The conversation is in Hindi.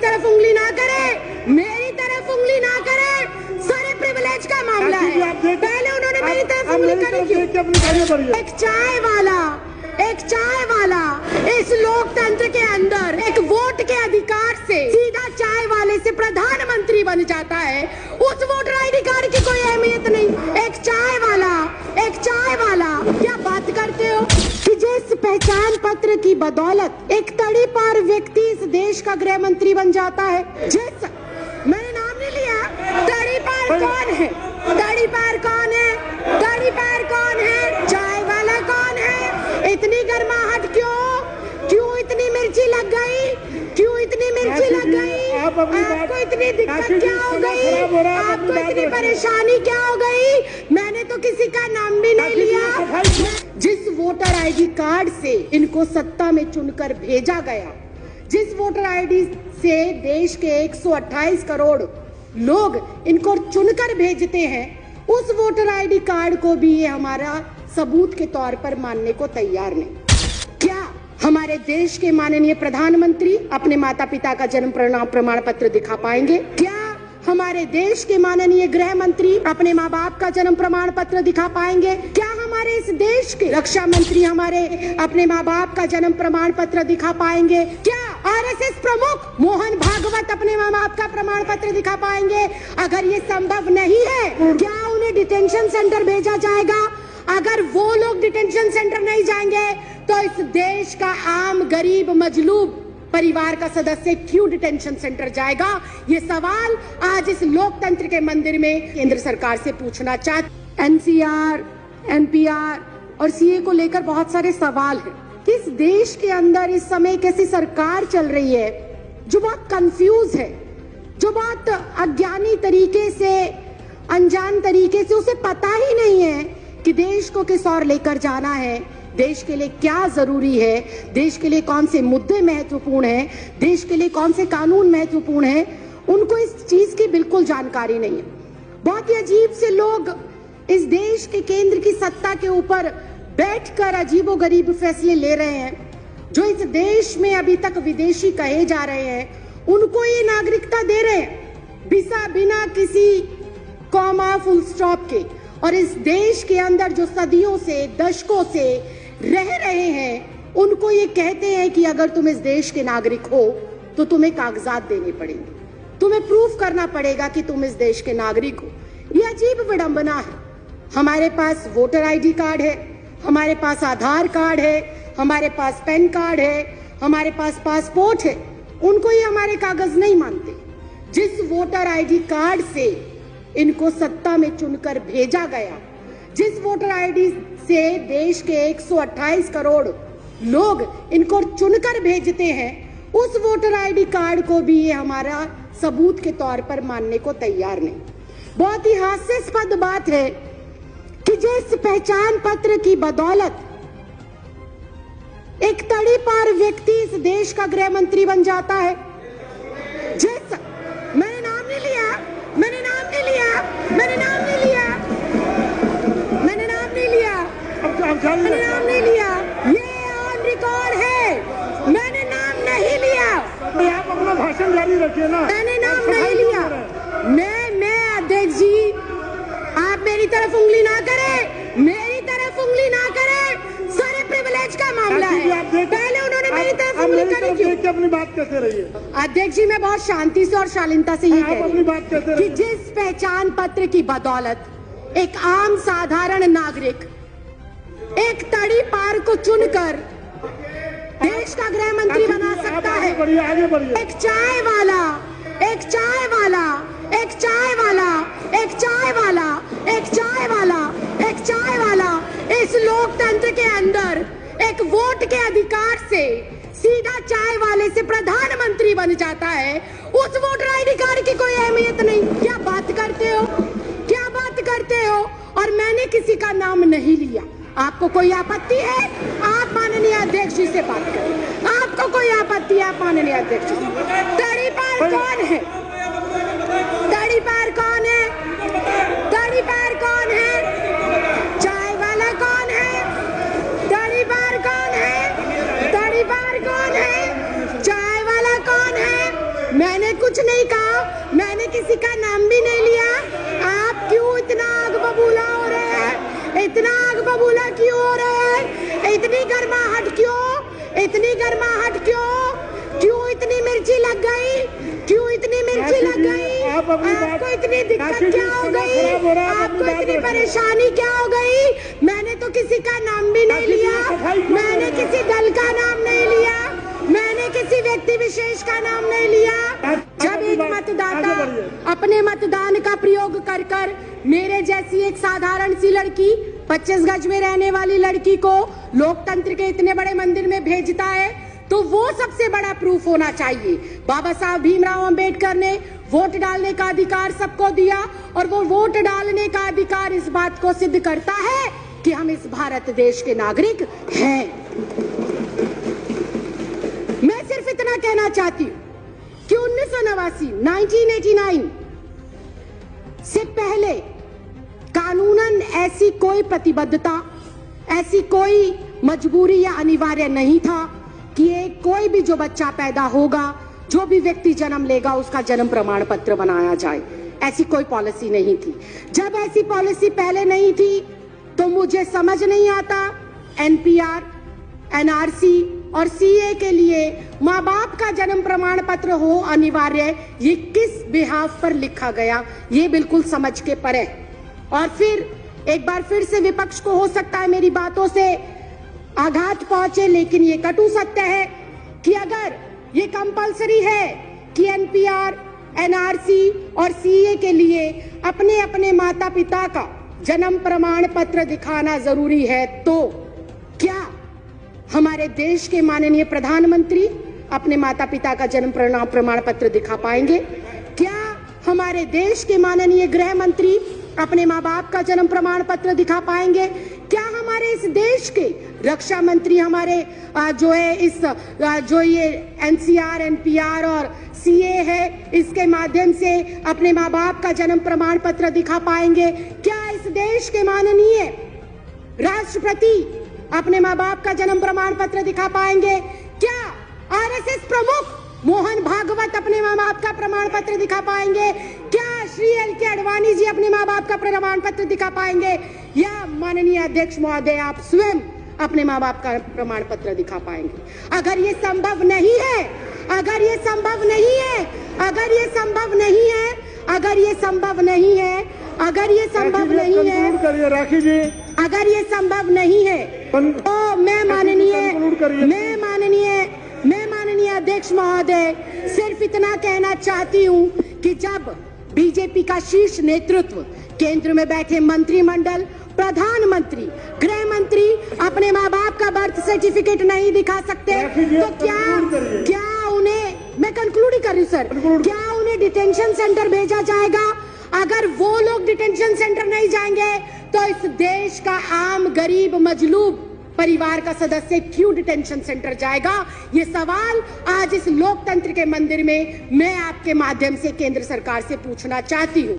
तरफ उंगली ना करे, मेरी तरफ उंगली ना करे, सारे प्रिविलेज का मामला है। पहले उन्होंने मेरी तरफ उंगली करी क्यों? एक चाय वाला इस लोकतंत्र के अंदर एक वोट के अधिकार से सीधा चाय वाले से प्रधानमंत्री बन जाता है। उस वोटर आईडी कार्ड की कोई अहमियत नहीं। एक चाय वाला क्या बात करते हो कि जिस पहचान पत्र की बदौलत एक तड़ी पार व्यक्ति इस देश का गृह मंत्री बन जाता है। जिस मैंने नाम नहीं लिया, तड़ी पार कौन है? तड़ी पार कौन है? तड़ी पार कौन है? चाय वाला कौन है? इतनी गर्माहट क्यों? क्यों इतनी मिर्ची लग गई? क्यों इतनी मिर्ची लग गई? आपको इतनी दिक्कत क्या हो गई? आपको इतनी परेशानी क्या हो गई? मैंने तो किसी का नाम भी नहीं लिया। जिस वोटर आईडी कार्ड से इनको सत्ता में चुनकर भेजा गया, जिस वोटर आईडी से देश के 128 करोड़ लोग इनको चुनकर भेजते हैं, उस वोटर आईडी कार्ड को भी ये हमारा सबूत के तौर पर मानने को तैयार नहीं। क्या हमारे देश के माननीय प्रधानमंत्री अपने माता पिता का जन्म प्रमाण पत्र दिखा पाएंगे? क्या हमारे देश के माननीय गृह मंत्री अपने माँ बाप का जन्म प्रमाण पत्र दिखा पाएंगे? क्या हमारे इस देश के रक्षा मंत्री हमारे अपने माँ बाप का जन्म प्रमाण पत्र दिखा पाएंगे? क्या आरएसएस प्रमुख मोहन भागवत अपने माँ बाप का प्रमाण पत्र दिखा पाएंगे? अगर ये संभव नहीं है, क्या उन्हें डिटेंशन सेंटर भेजा जाएगा? अगर वो लोग डिटेंशन सेंटर नहीं जाएंगे तो इस देश का आम गरीब मजलूब परिवार का सदस्य क्यों डिटेंशन सेंटर जाएगा? ये सवाल आज इस लोकतंत्र के मंदिर में केंद्र सरकार से पूछना चाहते। एनसीआर, एनपीआर और सीए को लेकर बहुत सारे सवाल हैं कि इस देश के अंदर इस समय कैसी सरकार चल रही है जो बहुत कंफ्यूज है, जो बहुत अज्ञानी तरीके से, अनजान तरीके से, उसे पता ही नहीं है कि देश को किस ओर लेकर जाना है, देश के लिए क्या जरूरी है, देश के लिए कौन से मुद्दे महत्वपूर्ण हैं, देश के लिए कौन से कानून महत्वपूर्ण हैं। उनको इस चीज की बिल्कुल जानकारी नहीं है। बहुत ही अजीब से लोग इस देश के केंद्र की सत्ता के ऊपर बैठकर अजीबोगरीब फैसले ले रहे हैं। जो इस देश में अभी तक विदेशी कहे जा रहे हैं, उनको ये नागरिकता दे रहे हैं बिना किसी कॉमा फुल स्टॉप के। और इस देश के अंदर जो सदियों से, दशकों से रह रहे हैं, उनको ये कहते हैं कि अगर तुम इस देश के नागरिक हो तो तुम्हें कागजात देने पड़ेंगे, तुम्हें प्रूफ करना पड़ेगा कि तुम इस देश के नागरिक हो। ये अजीब विडंबना है। हमारे पास वोटर आईडी कार्ड है, हमारे पास आधार कार्ड है, हमारे पास पैन कार्ड है, हमारे पास पासपोर्ट है, उनको ये हमारे कागज नहीं मानते। जिस वोटर आईडी कार्ड से इनको सत्ता में चुनकर भेजा गया, जिस वोटर आईडी से देश के 128 करोड़ लोग इनको चुनकर भेजते हैं, उस वोटर आईडी कार्ड को भी ये हमारा सबूत के तौर पर मानने को तैयार नहीं। बहुत ही हास्यास्पद बात है कि जिस पहचान पत्र की बदौलत एक तड़ी पार व्यक्ति इस देश का गृह मंत्री बन जाता है। जिस मैंने नाम नहीं लिया, मैंने नाम नहीं लिया, मैंने नाम नहीं लिया, मैंने नाम नहीं लिया, मैंने नाम नहीं लिया, ये ऑन रिकॉर्ड है, मैंने नाम नहीं लिया। आप अपना भाषण जारी रखिए ना। मैंने नाम नहीं लिया। मैं अध्यक्ष जी, आप मेरी तरफ उंगली ना करें, मेरी तरफ उंगली ना करें, सारे प्रिविलेज का मामला है। पहले उन्होंने मेरी तरफ उंगली करी क्यों? अपनी बात कैसे रही है? अध्यक्ष जी, मैं बहुत शांति से और शालीनता से ये कह रही हूं कि जिस पहचान पत्र की बदौलत एक आम साधारण नागरिक एक तड़ी पार को चुनकर देश का गृह मंत्री बना सकता है। आगे बढ़िए। एक चाय वाला, एक चाय वाला, एक चाय वाला, एक चाय वाला, एक चाय वाला, एक चाय वाला इस लोकतंत्र के अंदर एक वोट के अधिकार से सीधा चाय वाले से प्रधानमंत्री बन जाता है। उस वोटर आईडी कार्ड की कोई अहमियत नहीं। क्या बात करते हो? क्या बात करते हो? और मैंने किसी का नाम नहीं लिया। आपको कोई आपत्ति है? आप माननीय अध्यक्ष जी से बात करें। आपको कोई आपत्ति है? आप माननीय अध्यक्ष जी से। तड़ी पार कौन है? तड़ी पार कौन है? तड़ी पार कौन है? चाय वाला कौन है? तड़ी पार कौन है? तड़ी पार कौन है? चाय वाला कौन है? मैंने कुछ नहीं कहा, मैंने किसी का नाम भी नहीं लिया। आप क्यों इतना आग बबूला हो रहे हैं? इतना आग बबूला क्यों हो रहे हैं? इतनी गर्माहट क्यों? इतनी गर्माहट क्यों? क्यों इतनी मिर्ची लग गई? क्यों इतनी मिर्ची लग गई? आपको इतनी दिक्कत क्या हो गई? आपको इतनी परेशानी क्या हो गई? मैंने तो किसी का नाम भी नहीं लिया, मैंने किसी दल का नाम नहीं लिया, मैंने किसी व्यक्ति विशेष का नाम नहीं लिया। जब एक मतदाता अपने मतदान का प्रयोग कर कर मेरे जैसी एक साधारण सी लड़की, 25 गज में रहने वाली लड़की को लोकतंत्र के इतने बड़े मंदिर में भेजता है, तो वो सबसे बड़ा प्रूफ होना चाहिए। बाबा साहब भीमराव अंबेडकर ने वोट डालने का अधिकार सबको दिया, और वो वोट डालने का अधिकार इस बात को सिद्ध करता है कि हम इस भारत देश के नागरिक हैं। मैं सिर्फ इतना कहना चाहती हूं कि 1989 से पहले कानूनन ऐसी कोई प्रतिबद्धता, ऐसी कोई मजबूरी या अनिवार्य नहीं था कि कोई भी जो बच्चा पैदा होगा, जो भी व्यक्ति जन्म लेगा, उसका जन्म प्रमाण पत्र बनाया जाए। ऐसी कोई पॉलिसी नहीं थी। जब ऐसी पॉलिसी पहले नहीं थी तो मुझे समझ नहीं आता एनपीआर, एनआरसी और सीए के लिए माँ बाप का जन्म प्रमाण पत्र हो अनिवार्य, ये किस बिहाफ पर लिखा गया, ये बिल्कुल समझ के परे। और फिर एक बार फिर से विपक्ष को हो सकता है मेरी बातों से आघात पहुंचे, लेकिन ये कटु सत्य है कि अगर ये कंपलसरी है कि एनपीआर, एनआरसी और सीए के लिए अपने अपने माता पिता का जन्म प्रमाण पत्र दिखाना जरूरी है, तो क्या हमारे देश के माननीय प्रधानमंत्री अपने माता पिता का जन्म प्रमाण पत्र दिखा पाएंगे? क्या हमारे देश के माननीय गृह मंत्री अपने माँ बाप का जन्म प्रमाण पत्र दिखा पाएंगे? क्या हमारे इस देश के रक्षा मंत्री हमारे जो ये एनसीआर, एनपीआर और सीए है, इसके माध्यम से अपने माँ बाप का जन्म प्रमाण पत्र दिखा पाएंगे? क्या इस देश के माननीय राष्ट्रपति अपने माँ बाप का जन्म प्रमाण पत्र दिखा पाएंगे? क्या आरएसएस प्रमुख मोहन भागवत अपने माँ बाप का प्रमाण पत्र दिखा पाएंगे? क्या श्री एल.के. आडवाणी जी अपने माँ बाप का प्रमाण पत्र दिखा पाएंगे? या माननीय अध्यक्ष महोदय आप स्वयं अपने माँ बाप का प्रमाण पत्र दिखा पाएंगे? अगर ये संभव नहीं है, अगर ये संभव नहीं है, अगर ये संभव नहीं है, अगर ये संभव नहीं है, अगर ये संभव नहीं है, राखी जी, अगर ये संभव नहीं है, तो मैं माननीय अध्यक्ष महोदय सिर्फ इतना कहना चाहती हूँ कि जब बीजेपी का शीर्ष नेतृत्व, केंद्र में बैठे मंत्रिमंडल, प्रधानमंत्री, गृह मंत्री अपने माँ बाप का बर्थ सर्टिफिकेट नहीं दिखा सकते, तो क्या उन्हें, मैं कंक्लूड ही कर रही हूँ सर, क्या उन्हें डिटेंशन सेंटर भेजा जाएगा? अगर वो लोग डिटेंशन सेंटर नहीं जाएंगे तो इस देश का आम गरीब मजलूब परिवार का सदस्य क्यों डिटेंशन सेंटर जाएगा? ये सवाल आज इस लोकतंत्र के मंदिर में मैं आपके माध्यम से केंद्र सरकार से पूछना चाहती हूँ।